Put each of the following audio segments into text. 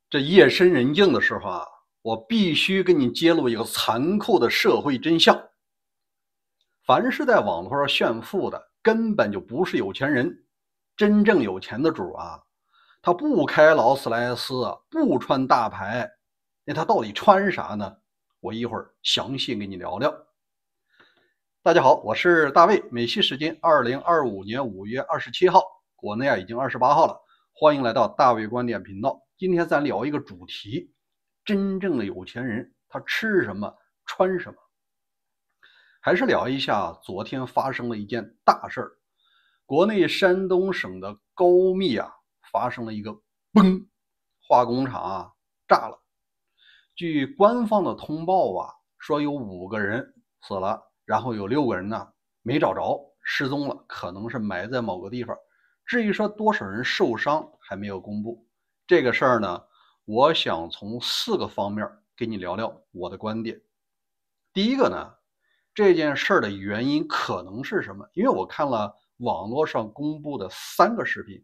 这夜深人静的时候啊，我必须跟你揭露一个残酷的社会真相：凡是在网络上炫富的，根本就不是有钱人。真正有钱的主啊，他不开劳斯莱斯，不穿大牌，那他到底穿啥呢？我一会儿详细跟你聊聊。大家好，我是大卫，美西时间2025年5月27号，国内已经28号了。欢迎来到大卫观点频道。今天咱聊一个主题：真正的有钱人他吃什么穿什么。还是聊一下昨天发生了一件大事儿。国内山东省的高密发生了一个崩，化工厂炸了。据官方的通报说有5个人死了，然后有6个人呢没找着，失踪了，可能是埋在某个地方。至于说多少人受伤还没有公布。这个事儿呢，我想从4个方面跟你聊聊我的观点。第一个呢，这件事儿的原因可能是什么？因为我看了网络上公布的3个视频，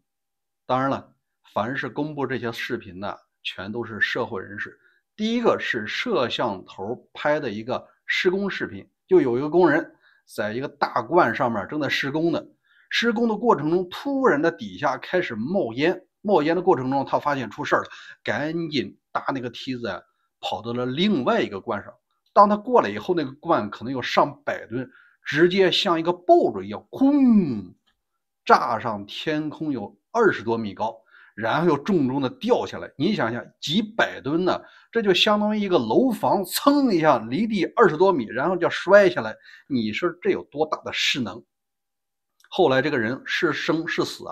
当然了，凡是公布这些视频的，全都是社会人士。第一个是摄像头拍的一个施工视频，就有一个工人在一个大罐上面正在施工呢，施工的过程中，突然的底下开始冒烟，冒烟的过程中，他发现出事了，赶紧搭那个梯子跑到了另外一个罐上。当他过来以后，那个罐可能有上百吨，直接像一个爆竹一样，轰，炸上天空有20多米高，然后又重重的掉下来。你想想，几百吨呢，这就相当于一个楼房噌一下离地20多米，然后就摔下来。你说这有多大的势能？后来这个人是生是死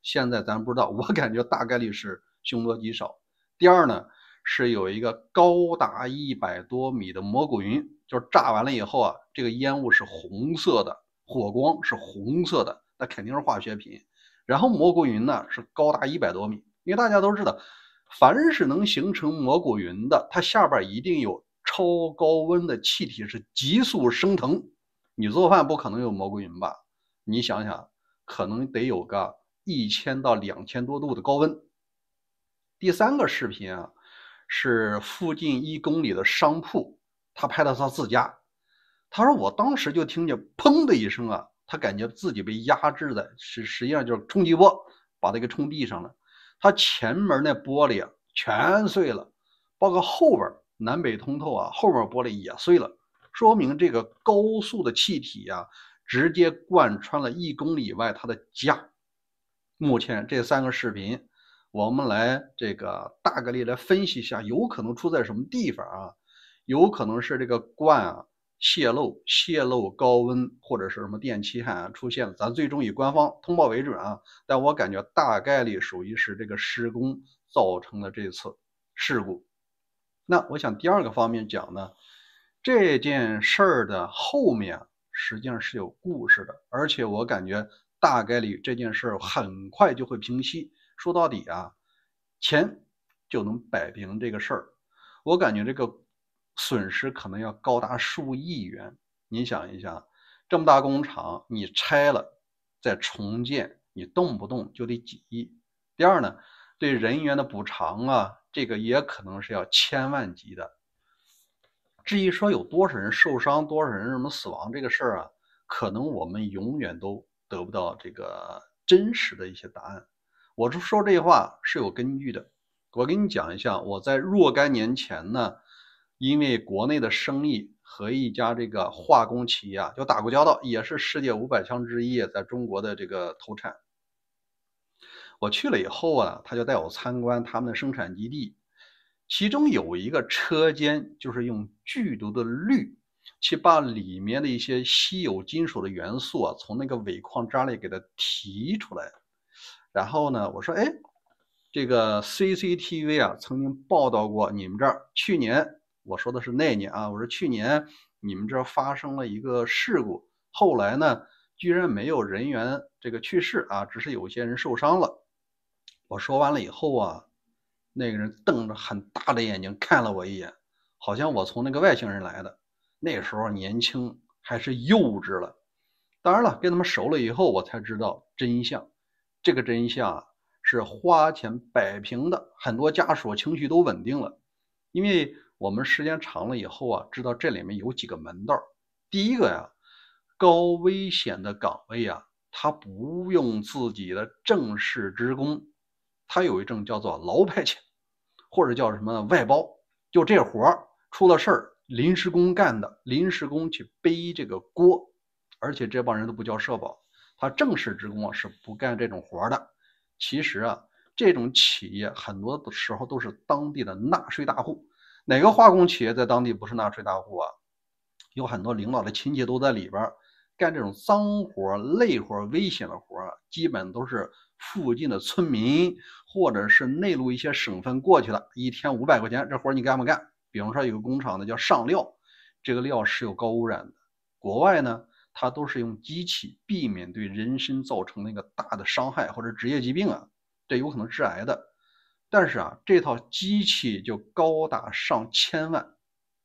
现在咱不知道，我感觉大概率是凶多吉少。第二呢，是有一个高达100多米的蘑菇云，就是炸完了以后这个烟雾是红色的，火光是红色的，那肯定是化学品。然后蘑菇云呢是高达100多米，因为大家都知道，凡是能形成蘑菇云的，它下边一定有超高温的气体是急速升腾。你做饭不可能有蘑菇云吧？你想想，可能得有个1000到2000多度的高温。第3个视频是附近1公里的商铺，他拍的他自家。他说我当时就听见砰的一声他感觉自己被压制在，实际上就是冲击波把他给冲地上了。他前门那玻璃全碎了，包括后边南北通透后面玻璃也碎了，说明这个高速的气体直接贯穿了1公里以外他的家。目前这3个视频，我们来这个大概率来分析一下，有可能出在什么地方有可能是这个罐泄漏高温，或者是什么电气焊出现了，咱最终以官方通报为准但我感觉大概率属于是这个施工造成的这次事故。那我想第2个方面讲呢，这件事儿的后面实际上是有故事的，而且我感觉大概率这件事很快就会平息。说到底钱就能摆平这个事儿。我感觉这个损失可能要高达数亿元。你想一下，这么大工厂你拆了再重建，你动不动就得几亿。第二呢，对人员的补偿这个也可能是要千万级的。至于说有多少人受伤，多少人什么死亡这个事儿可能我们永远都得不到这个真实的一些答案。我说这话是有根据的。我跟你讲一下，我在若干年前呢，因为国内的生意和一家这个化工企业就打过交道，也是世界500强之一，在中国的这个投产。我去了以后他就带我参观他们的生产基地，其中有一个车间就是用剧毒的氯去把里面的一些稀有金属的元素从那个尾矿渣里给它提出来。然后呢，我说这个 CCTV 曾经报道过你们这儿去年，我说的是那年我说去年你们这儿发生了一个事故，后来呢居然没有人员这个去世只是有些人受伤了。我说完了以后那个人瞪着很大的眼睛看了我一眼，好像我从那个外星人来的。那时候年轻还是幼稚了。当然了，跟他们熟了以后，我才知道真相。这个真相是花钱摆平的，很多家属情绪都稳定了。因为我们时间长了以后啊，知道这里面有几个门道。第一个呀，高危险的岗位啊，他不用自己的正式职工，他有一种叫做劳派遣，或者叫什么外包，就这活儿出了事儿，临时工干的，临时工去背这个锅，而且这帮人都不交社保，他正式职工啊是不干这种活的。其实啊，这种企业很多的时候都是当地的纳税大户。哪个化工企业在当地不是纳税大户啊？有很多领导的亲戚都在里边干这种脏活、累活、危险的活，基本都是附近的村民或者是内陆一些省份过去的，一天500块钱，这活你干不干？比方说有个工厂的叫上料，这个料是有高污染的。国外呢，它都是用机器，避免对人身造成那个大的伤害或者职业疾病啊，这有可能致癌的。但是啊，这套机器就高达上千万，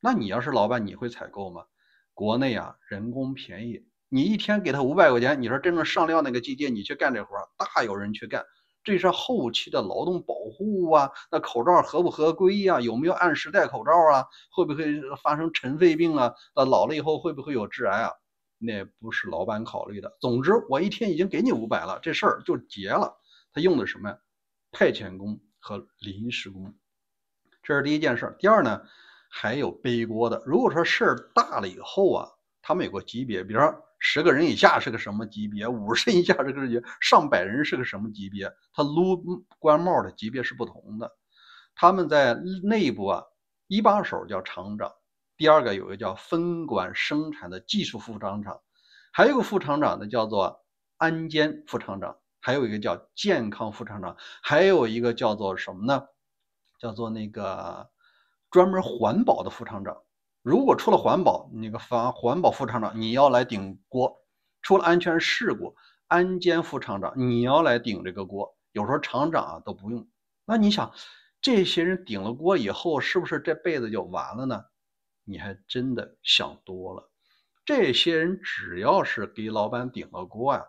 那你要是老板，你会采购吗？国内啊，人工便宜，你一天给他500块钱，你说真正上料那个机械，你去干这活，大有人去干。这是后期的劳动保护啊，那口罩合不合规呀、有没有按时戴口罩啊？会不会发生尘肺病啊？老了以后会不会有致癌啊？那不是老板考虑的。总之，我一天已经给你500了，这事儿就结了。他用的什么呀？派遣工和临时工，这是第一件事。第二呢，还有背锅的。如果说事儿大了以后啊，他们有个级别，比如说10个人以下是个什么级别，50人以下是个级别，上百人是个什么级别，他撸官帽的级别是不同的。他们在内部啊，一把手叫厂长，第二个有个叫分管生产的技术副厂长，还有个副厂长呢叫做安监副厂长，还有一个叫健康副厂长，还有一个叫做什么呢？叫做那个专门环保的副厂长。如果出了环保，那个环保副厂长你要来顶锅；出了安全事故，安监副厂长你要来顶这个锅。有时候厂长啊都不用。那你想，这些人顶了锅以后，是不是这辈子就完了呢？你还真的想多了。这些人只要是给老板顶了锅啊，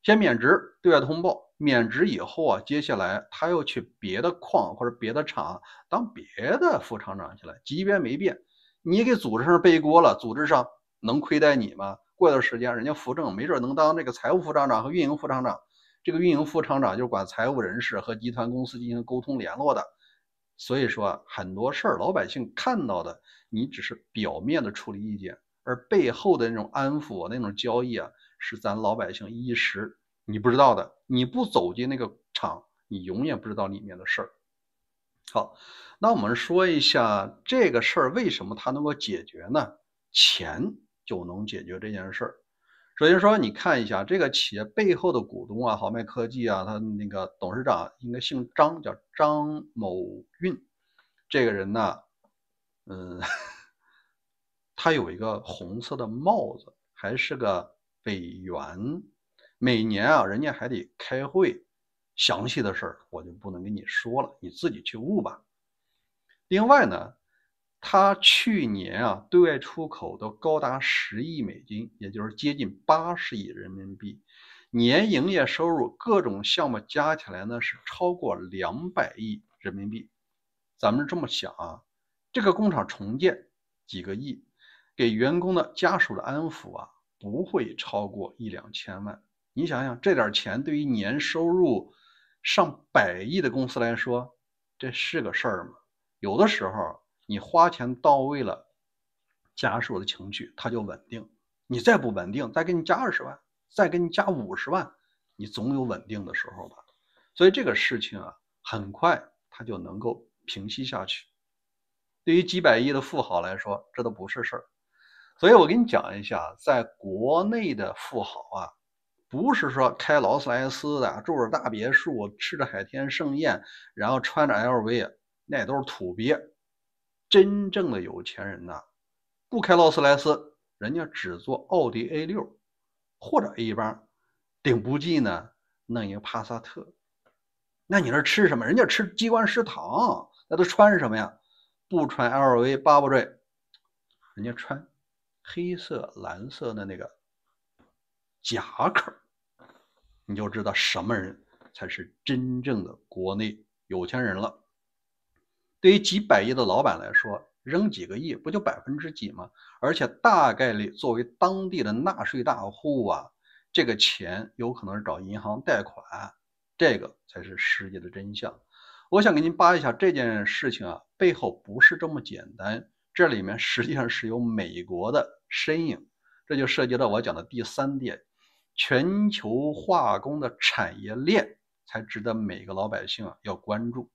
先免职，对外通报，免职以后啊，接下来他又去别的矿或者别的厂当别的副厂长去了，级别没变。你给组织上背锅了，组织上能亏待你吗？过段时间人家扶正，没准能当这个财务副厂长和运营副厂长。这个运营副厂长就是管财务人事和集团公司进行沟通联络的。所以说很多事儿老百姓看到的，你只是表面的处理意见，而背后的那种安抚那种交易啊，是咱老百姓一时你不知道的。你不走进那个厂，你永远不知道里面的事儿。好，那我们说一下这个事儿为什么它能够解决呢？钱就能解决这件事儿。首先说，你看一下这个企业背后的股东啊，豪迈科技啊，他那个董事长应该姓张，叫张某运。这个人呢，嗯，他有一个红色的帽子，还是个委员。每年啊，人家还得开会，详细的事儿我就不能跟你说了，你自己去悟吧。另外呢，他去年啊对外出口都高达10亿美金，也就是接近80亿人民币，年营业收入各种项目加起来呢是超过200亿人民币。咱们这么想啊，这个工厂重建几个亿，给员工的家属的安抚啊不会超过1、2千万。你想想，这点钱对于年收入上百亿的公司来说，这是个事儿吗？有的时候你花钱到位了，家属的情绪它就稳定。你再不稳定，再给你加20万，再给你加50万，你总有稳定的时候吧。所以这个事情啊，很快它就能够平息下去。对于几百亿的富豪来说，这都不是事儿。所以我给你讲一下，在国内的富豪啊，不是说开劳斯莱斯的，住着大别墅，吃着海天盛宴，然后穿着 LV，那都是土鳖。真正的有钱人呐，不开劳斯莱斯，人家只坐奥迪 A6 或者 A8，顶不济呢，弄一个帕萨特。那你那吃什么？人家吃机关食堂，那都穿什么呀？不穿 LV 巴布瑞，人家穿黑色、蓝色的那个夹克，你就知道什么人才是真正的国内有钱人了。对于几百亿的老板来说，扔几个亿不就几%吗？而且大概率作为当地的纳税大户啊，这个钱有可能是找银行贷款，这个才是实际的真相。我想给您扒一下这件事情啊，背后不是这么简单，这里面实际上是有美国的身影。这就涉及到我讲的第3点，全球化工的产业链才值得每个老百姓要关注。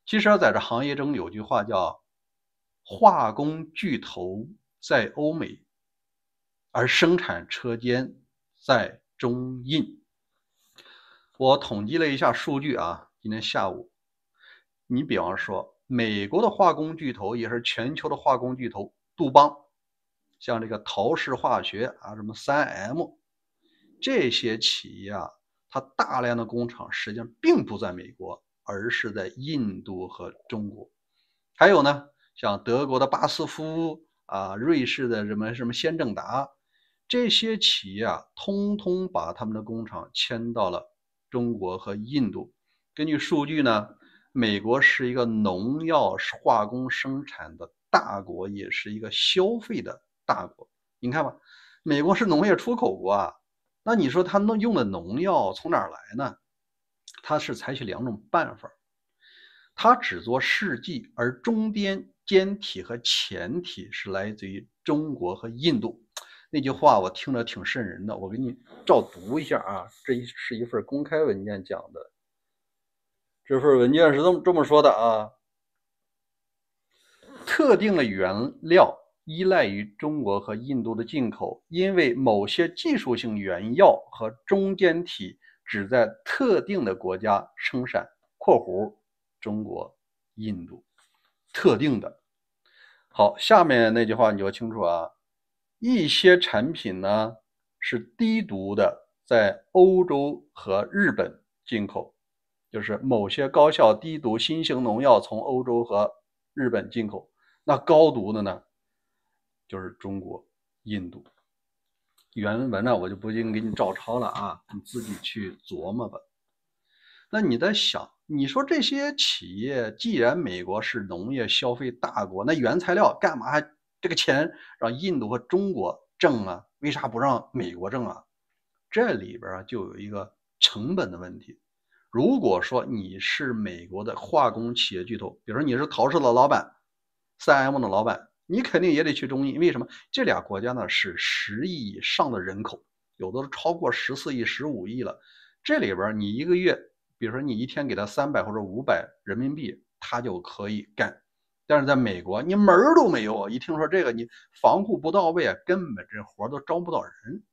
其实在这行业中有句话叫化工巨头在欧美，而生产车间在中印。我统计了一下数据啊，今天下午，你比方说美国的化工巨头也是全球的化工巨头杜邦，像这个陶氏化学啊，什么3M 这些企业啊，它大量的工厂实际上并不在美国，而是在印度和中国。还有呢，像德国的巴斯夫啊，瑞士的什么先正达，这些企业啊，通通把他们的工厂迁到了中国和印度。根据数据呢，美国是一个农药化工生产的大国，也是一个消费的大国。你看吧，美国是农业出口国啊，那你说他用的农药从哪儿来呢？他是采取2种办法，他只做试剂，而中间间体和前体是来自于中国和印度。那句话我听着挺瘆人的，我给你照读一下啊，这是一份公开文件讲的。这份文件是这么说的啊，特定的原料依赖于中国和印度的进口，因为某些技术性原药和中间体只在特定的国家生产（括弧中国、印度），特定的。好，下面那句话你就清楚啊，一些产品呢是低毒的，在欧洲和日本进口，就是某些高效低毒新型农药从欧洲和日本进口。那高毒的呢，就是中国、印度。原文呢，我就不给你照抄了啊，你自己去琢磨吧。那你在想，你说这些企业，既然美国是农业消费大国，那原材料干嘛还这个钱让印度和中国挣啊？为啥不让美国挣啊？这里边啊就有一个成本的问题。如果说你是美国的化工企业巨头，比如说你是陶氏的老板、3M 的老板，你肯定也得去中印。为什么？这俩国家呢是10亿以上的人口，有的都超过14亿、15亿了。这里边你一个月，比如说你一天给他300或者500人民币，他就可以干。但是在美国，你门儿都没有。一听说这个，你防护不到位啊，根本这活都招不到人。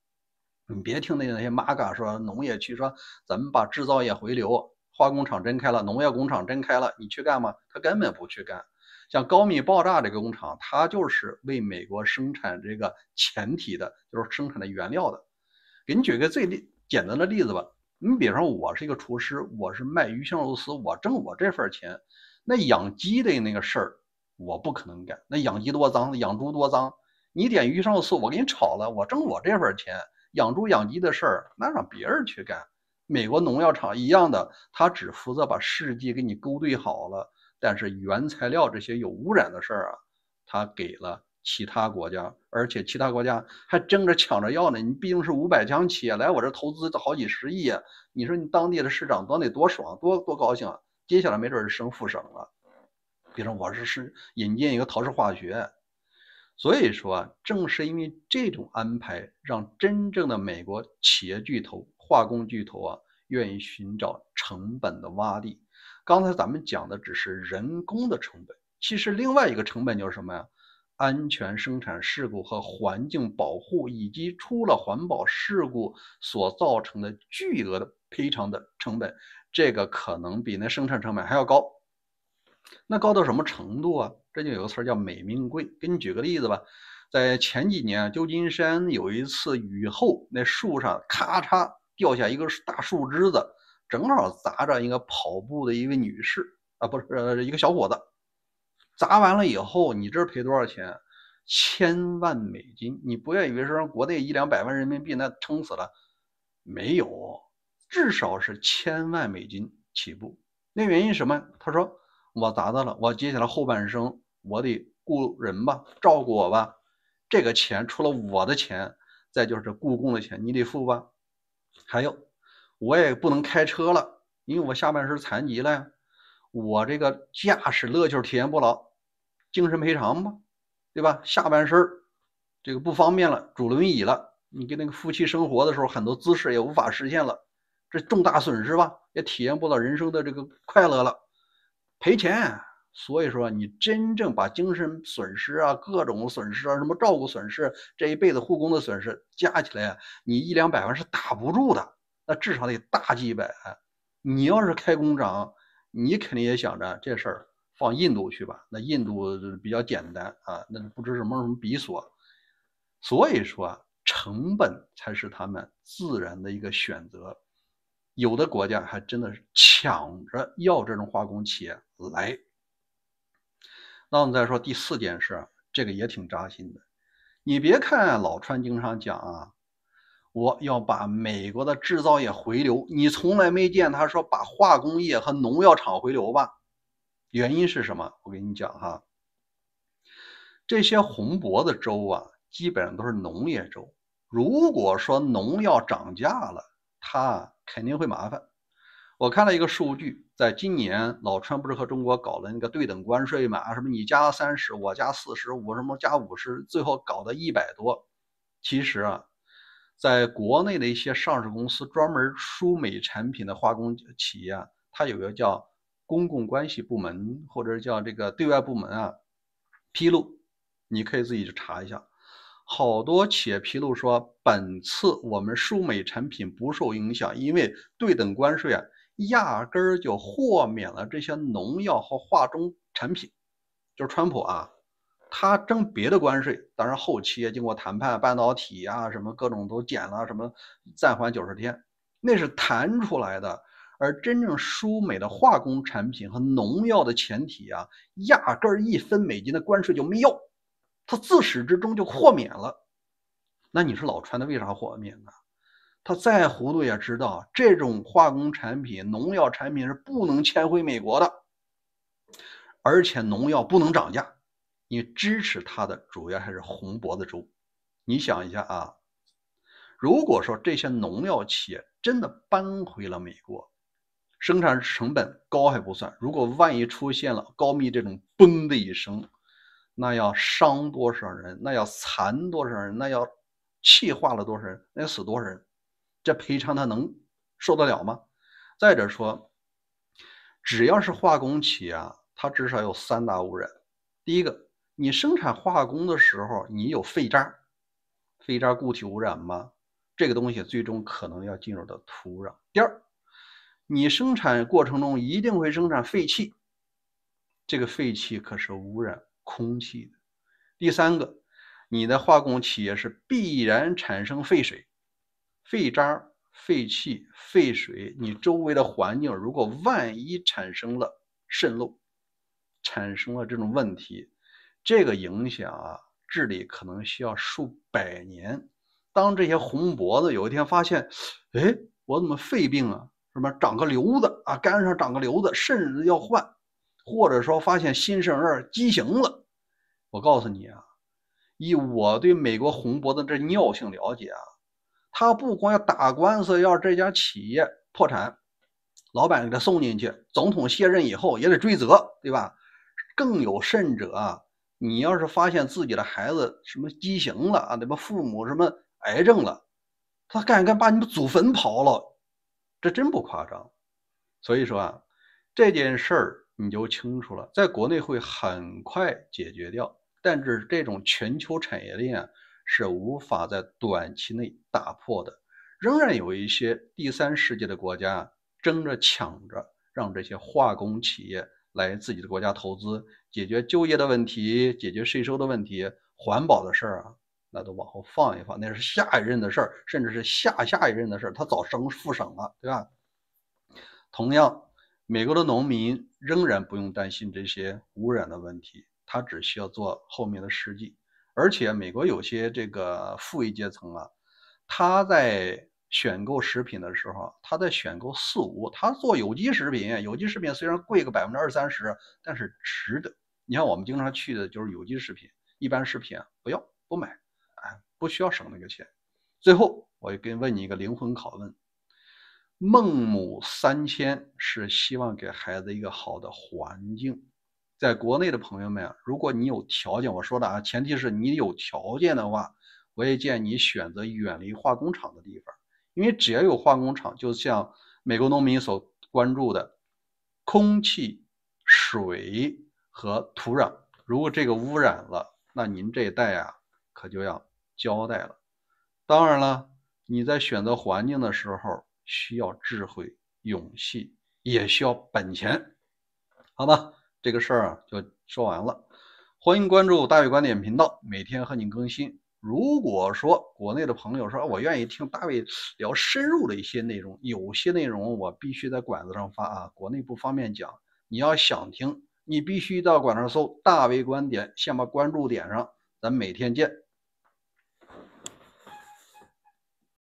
你别听那些马嘎说农业区说咱们把制造业回流，化工厂真开了，农业工厂真开了，你去干吗？他根本不去干。像高密爆炸这个工厂，它就是为美国生产这个前体的，就是生产的原料的。给你举个最简单的例子吧，你比如说我是一个厨师，我是卖鱼香肉丝，我挣我这份钱。那养鸡的那个事儿我不可能干，那养鸡多脏，养猪多脏。你点鱼香肉丝我给你炒了，我挣我这份钱。养猪养鸡的事儿那让别人去干。美国农药厂一样的，他只负责把试剂给你勾兑好了，但是原材料这些有污染的事儿啊，他给了其他国家，而且其他国家还争着抢着要呢。你毕竟是500强企业来我这投资好几十亿啊，你说你当地的市长多得多爽，多高兴啊！接下来没准是升副省了。比如说我是引进一个陶氏化学。所以说，正是因为这种安排，让真正的美国企业巨头、化工巨头啊，愿意寻找成本的洼地。刚才咱们讲的只是人工的成本，其实另外一个成本就是什么呀？安全生产事故和环境保护，以及出了环保事故所造成的巨额的赔偿的成本，这个可能比那生产成本还要高。那高到什么程度啊？这就有个词叫美命贵。给你举个例子吧，在前几年旧金山有一次雨后，那树上咔嚓掉下一个大树枝子，正好砸着一个跑步的一位女士啊，不是一个小伙子。砸完了以后，你这赔多少钱？1000万美金。你不要以为说国内100-200万人民币那撑死了，没有。至少是1000万美金起步。那原因是什么？他说我咋的了？我接下来后半生我得雇人吧，照顾我吧。这个钱除了我的钱，再就是雇工的钱，你得付吧。还有，我也不能开车了，因为我下半身残疾了呀。我这个驾驶乐趣体验不了，精神赔偿吧，对吧？下半身这个不方便了，主轮椅了，你跟那个夫妻生活的时候，很多姿势也无法实现了，这重大损失吧，也体验不到人生的这个快乐了，赔钱。所以说，你真正把精神损失啊、各种损失啊、什么照顾损失、这一辈子护工的损失加起来，你100-200万是打不住的，那至少得大几百万。你要是开工厂，你肯定也想着这事儿放印度去吧，那印度比较简单啊，那不知什么比索。所以说啊，成本才是他们自然的一个选择。有的国家还真的是抢着要这种化工企业来。那我们再说第4件事，这个也挺扎心的。你别看老川经常讲啊，我要把美国的制造业回流，你从来没见他说把化工业和农药厂回流吧？原因是什么？我跟你讲哈，这些红脖子州啊，基本上都是农业州。如果说农药涨价了，它肯定会麻烦。我看了一个数据，在今年老川不是和中国搞了那个对等关税嘛？什么你加30，我加45，什么加50，最后搞到100多。其实啊，在国内的一些上市公司专门输美产品的化工企业啊，它有个叫公共关系部门或者叫这个对外部门啊，披露，你可以自己去查一下。好多企业披露说，本次我们输美产品不受影响，因为对等关税啊，压根儿就豁免了这些农药和化中产品。就是川普啊，他征别的关税，当然后期也经过谈判，半导体啊什么各种都减了，什么暂缓90天，那是谈出来的。而真正输美的化工产品和农药的前提啊，压根儿1分美金的关税就没有，他自始至终就豁免了。那你说老川的为啥豁免呢？他再糊涂也知道，这种化工产品、农药产品是不能迁回美国的，而且农药不能涨价。你支持他的主要还是红脖子州。你想一下啊，如果说这些农药企业真的搬回了美国，生产成本高还不算，如果万一出现了高密这种嘣的一声，那要伤多少人，那要残多少人，那要气化了多少人，那要死多少人，这赔偿他能受得了吗？再者说，只要是化工企业啊，它至少有3大污染。第一个，你生产化工的时候，你有废渣，废渣固体污染吗？这个东西最终可能要进入到土壤。第二，你生产过程中一定会生产废气，这个废气可是污染空气的。第三个，你的化工企业是必然产生废水、废渣、废气、废水，你周围的环境如果万一产生了渗漏，产生了这种问题，这个影响啊，治理可能需要数百年。当这些红脖子有一天发现，哎，我怎么肺病啊？什么长个瘤子啊，肝上长个瘤子，肾要换，或者说发现新生儿畸形了，我告诉你啊，以我对美国红脖子这尿性了解啊，他不光要打官司，要这家企业破产，老板给他送进去，总统卸任以后也得追责，对吧？更有甚者啊，你要是发现自己的孩子什么畸形了啊，对吧？父母什么癌症了，他敢把你们祖坟刨了，这真不夸张。所以说啊，这件事儿你就清楚了，在国内会很快解决掉，但是这种全球产业链是无法在短期内打破的，仍然有一些第三世界的国家争着抢着让这些化工企业来自己的国家投资，解决就业的问题，解决税收的问题，环保的事儿啊，那都往后放一放，那是下一任的事儿，甚至是下下一任的事儿，他早复省了，对吧？同样，美国的农民仍然不用担心这些污染的问题，他只需要做后面的实际。而且美国有些这个富裕阶层啊，他在选购食品的时候，他在选购4、5，他做有机食品，有机食品虽然贵个20%、30%，但是值得。你看我们经常去的就是有机食品，一般食品不买，哎，不需要省那个钱。最后，我问你一个灵魂拷问：孟母3000是希望给孩子一个好的环境。在国内的朋友们，如果你有条件，我说的前提是你有条件的话，我也建议你选择远离化工厂的地方，因为只要有化工厂，就像美国农民所关注的空气、水和土壤，如果这个污染了，那您这一代可就要交代了。当然了，你在选择环境的时候需要智慧、勇气，也需要本钱，好吧？这个事儿就说完了。欢迎关注大卫观点频道，每天和你更新。如果说国内的朋友说我愿意听大卫聊深入的一些内容，有些内容我必须在管子上发国内不方便讲。你要想听，你必须到管上搜大卫观点，先把关注点上，咱每天见。